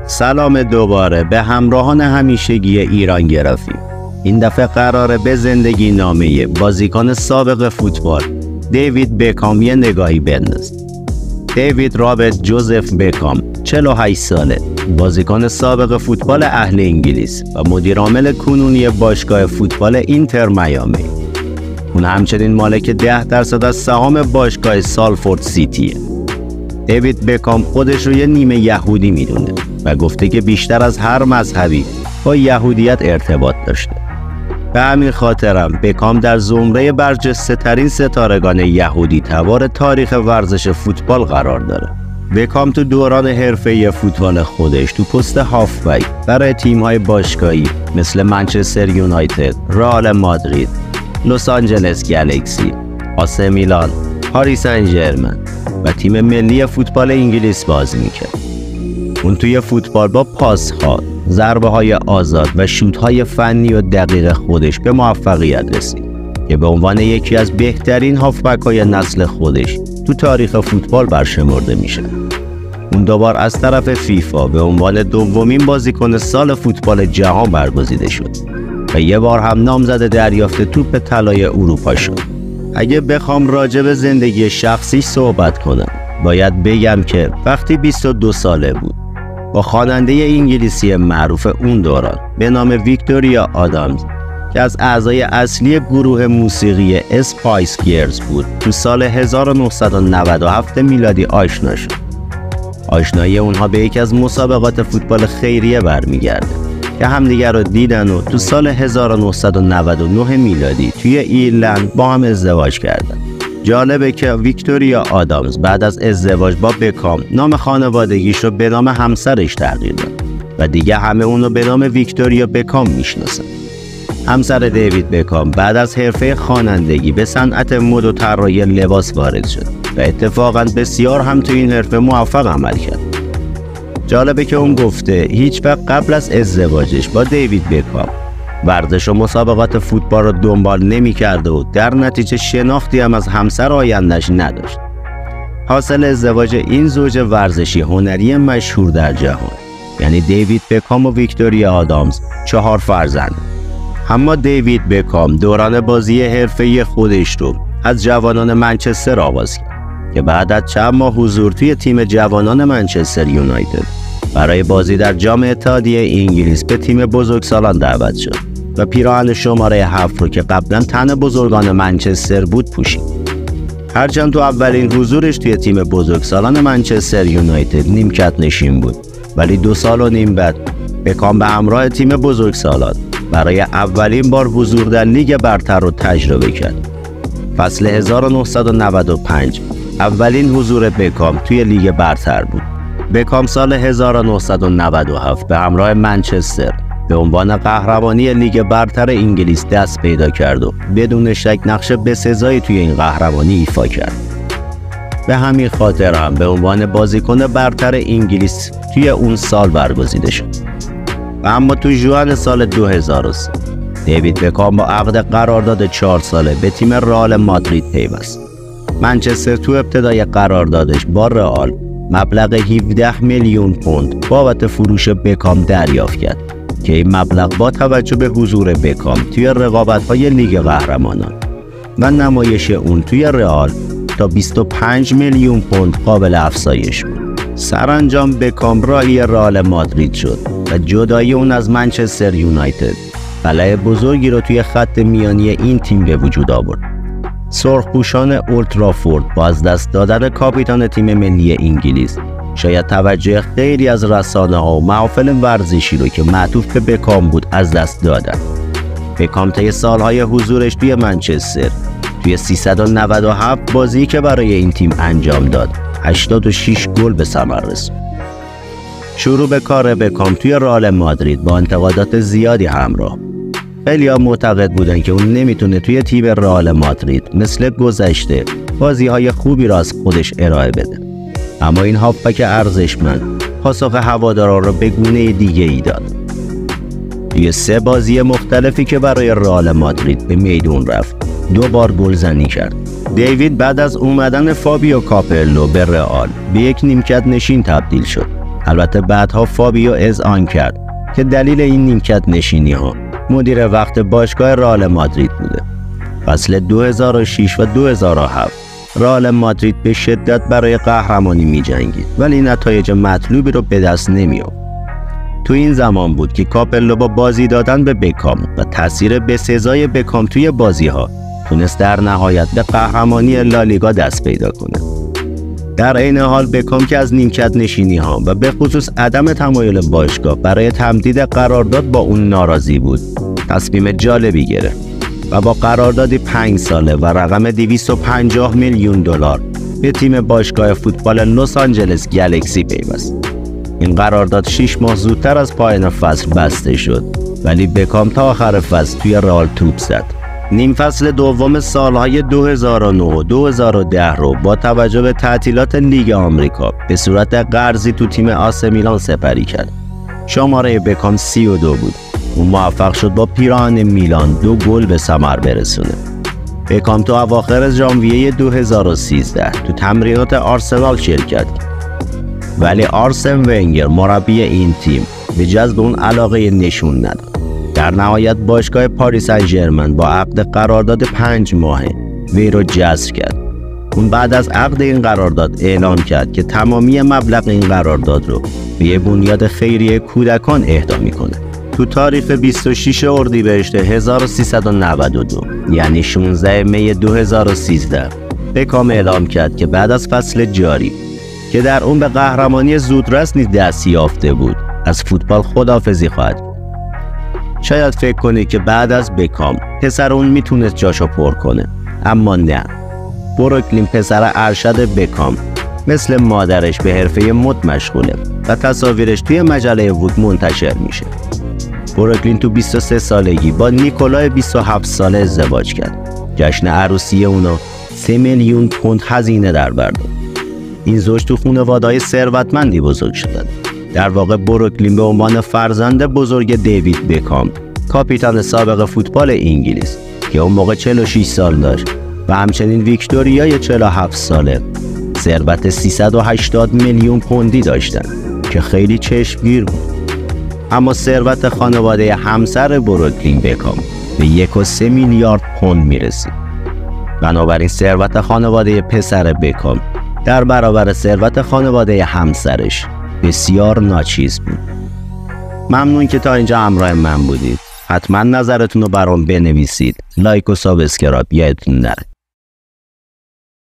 سلام دوباره به همراهان همیشگی ایرانگرافی. این دفعه قراره به زندگی نامه بازیکن سابق فوتبال دیوید بکام یه نگاهی بندازیم. دیوید رابرت جوزف بکام 48 ساله، بازیکن سابق فوتبال اهل انگلیس و مدیر عامل کنونی باشگاه فوتبال اینتر میامی. اون همچنین مالک 10% از سهام باشگاه سالفورد سیتیه. دیوید بکام خودش رو یه نیمه یهودی میدونه و گفته که بیشتر از هر مذهبی با یهودیت ارتباط داشته. به همین خاطرم بکام در زمره برجسته ترین ستارگان یهودی تبار تاریخ ورزش فوتبال قرار داره. بکام تو دوران حرفه‌ای فوتبال خودش تو پست هافبک برای تیم‌های باشگاهی مثل منچستر یونایتد، رئال مادرید، لس آنجلس گالاکسی، آسی میلان، پاریس سن ژرمن و تیم ملی فوتبال انگلیس بازی میکرد. اون توی فوتبال با پاس‌ها، ضربه‌های آزاد و شوت‌های فنی و دقیق خودش به موفقیت رسید که به عنوان یکی از بهترین هافبک‌های نسل خودش تو تاریخ فوتبال برشمرده میشه. اون دوبار از طرف فیفا به عنوان دومین بازیکن سال فوتبال جهان برگزیده شد و یه بار هم نامزد دریافت توپ طلای اروپا شد. اگه بخوام راجع به زندگی شخصیش صحبت کنم، باید بگم که وقتی 22 ساله بود با خواننده انگلیسی معروف اون دوران به نام ویکتوریا آدامز که از اعضای اصلی گروه موسیقی اسپایس گیرلز بود، تو سال 1997 میلادی آشنا شد. آشنایی اونها به یکی از مسابقات فوتبال خیریه برمیگرده که همدیگر رو دیدن و تو سال 1999 میلادی توی ایرلند با هم ازدواج کردن. جالبه که ویکتوریا آدامز بعد از ازدواج با بکام نام خانوادگیش رو به نام همسرش تغییر داد و دیگه همه اون رو به نام ویکتوریا بکام میشناسن. همسر دیوید بکام بعد از حرفه خوانندگی به صنعت مد و طراحی لباس وارد شد و اتفاقاً بسیار هم تو این حرفه موفق عمل کرد. جالبه که اون گفته هیچ وقت قبل از ازدواجش با دیوید بکام ورزش و مسابقات فوتبال رو دنبال نمی‌کرده و در نتیجه شناختی هم از همسر آینده‌اش نداشت. حاصل ازدواج این زوج ورزشی هنری مشهور در جهان، یعنی دیوید بکام و ویکتوریا آدامز، 4 فرزند. اما دیوید بکام دوران بازی حرفه‌ای خودش رو از جوانان منچستر آغاز کرد که بعد از چند ماه حضور توی تیم جوانان منچستر یونایتد برای بازی در جام اتحادیه انگلیس به تیم بزرگسالان دعوت شد و پیراهن شماره 7 رو که قبلا تن بزرگان منچستر بود پوشید. هرچند تو اولین حضورش توی تیم بزرگسالان منچستر یونایتد نیمکت نشین بود، ولی 2 سال و نیم بعد بکام به همراه تیم بزرگسالان برای اولین بار حضور در لیگ برتر رو تجربه کرد. فصل 1995 اولین حضور بکام توی لیگ برتر بود. بکام سال 1997 به همراه منچستر به عنوان قهرمانی لیگ برتر انگلیس دست پیدا کرد و بدون شک نقش بسزایی توی این قهرمانی ایفا کرد. به همین خاطر هم به عنوان بازیکن برتر انگلیس توی اون سال برگزیده شد. و اما تو ژوئن سال 2003 دیوید بکام با عقد قرارداد 4 ساله به تیم رئال مادرید پیوست. منچستر تو ابتدای قراردادش با رئال مبلغ 17 میلیون پوند بابت فروش بکام دریافت کرد که این مبلغ با توجه به حضور بکام توی رقابت‌های لیگ قهرمانان و نمایش اون توی رئال تا 25 میلیون پوند قابل افزایش بود. سرانجام بکام راهی رئال مادرید شد و جدایی اون از منچستر یونایتد خلأ بزرگی رو توی خط میانی این تیم به وجود آورد. سرخپوشان اولد ترافورد با از دست دادن کاپیتان تیم ملی انگلیس شاید توجه خیلی از رسانه‌ها و محافل ورزشی رو که معطوف به بکام بود از دست دادن. بکام طی سالهای حضورش توی منچستر توی 397 بازی که برای این تیم انجام داد 86 گل به ثمر رسوند. شروع به کار بکام توی رئال مادرید با انتقادات زیادی همراه. خیلی‌ها معتقد بودن که اون نمیتونه توی تیم رئال مادرید مثل گذشته بازی‌های خوبی را از خودش ارائه بده. اما این هافبک ارزشمند پاسخ هواداران را به گونه دیگه‌ای داد. توی 3 بازی مختلفی که برای رئال مادرید به میدون رفت 2 بار گلزنی کرد. دیوید بعد از اومدن فابیو کاپلو به رئال به یک نیمکت نشین تبدیل شد. البته بعدها فابیو اذعان کرد که دلیل این نیمکت نشینی ها مدیر وقت باشگاه رئال مادرید بوده. فصل 2006 و 2007 رئال مادرید به شدت برای قهرمانی می‌جنگید ولی نتایج مطلوبی رو به دست نمی‌آورد. تو این زمان بود که کاپلو با بازی دادن به بکام و تاثیر بسزای بکام توی بازی‌ها تونست در نهایت به قهرمانی لالیگا دست پیدا کنه. در عین حال بکام که از نیمکت نشینی‌ها و به خصوص عدم تمایل باشگاه برای تمدید قرارداد با اون ناراضی بود، تصمیم جالبی گرفت و با قراردادی 5 ساله و رقم 250 میلیون دلار به تیم باشگاه فوتبال لس آنجلس گلکسی پیوست. این قرارداد 6 ماه زودتر از پایان فصل بسته شد ولی بکام تا آخر فصل توی رئال توپ زد. نیم فصل دوم سالهای 2009 و 2010 رو با توجه به تعطیلات لیگ آمریکا به صورت قرضی تو تیم آس میلان سپری کرد. شماره بکام 32 بود. اون موفق شد با پیراهن میلان 2 گل به ثمر برسونه. بکام تو اواخر ژانویه 2013 تو تمرینات آرسنال شرکت کرد. ولی آرسن ونگر مربی این تیم به جذب اون علاقه نشون نداد. در نهایت باشگاه پاریس سن ژرمن با عقد قرارداد 5 ماهه وی رو جذب کرد. اون بعد از عقد این قرارداد اعلام کرد که تمامی مبلغ این قرارداد رو به یه بنیاد خیریه کودکان اهدا میکنه. تو تاریخ 26 اردیبهشت 1392 یعنی 16 می 2013 بکام اعلام کرد که بعد از فصل جاری که در اون به قهرمانی زودرس نیز دست یافته بود از فوتبال خداحافظی خواهد کرد. شاید فکر کنید که بعد از بکام پسر اون میتونست جاشو پر کنه، اما نه. بروکلین پسر ارشد بکام مثل مادرش به حرفه مد مشغوله و تصاویرش توی مجله وود منتشر میشه. بروکلین تو 23 سالگی با نیکولای 27 ساله ازدواج کرد. جشن عروسی اونا 3 میلیون پوند هزینه در برداشت. این زوج تو خانواده‌های ثروتمندی بزرگ شدند. در واقع بروکلین به عنوان فرزند بزرگ دیوید بکام، کاپیتان سابق فوتبال انگلیس که اون موقع 46 سال داشت و همچنین ویکتوریا 47 ساله، ثروت 380 میلیون پوندی داشتند که خیلی چشمگیر بود. اما ثروت خانواده همسر بروکلین بکام به 1.3 میلیارد پوند میرسید. بنابراین ثروت خانواده پسر بکام در برابر ثروت خانواده همسرش بسیار ناچیز بود. ممنون که تا اینجا همراه من بودید. حتما نظرتون رو برام بنویسید. لایک و سابسکرایب یادتون نره.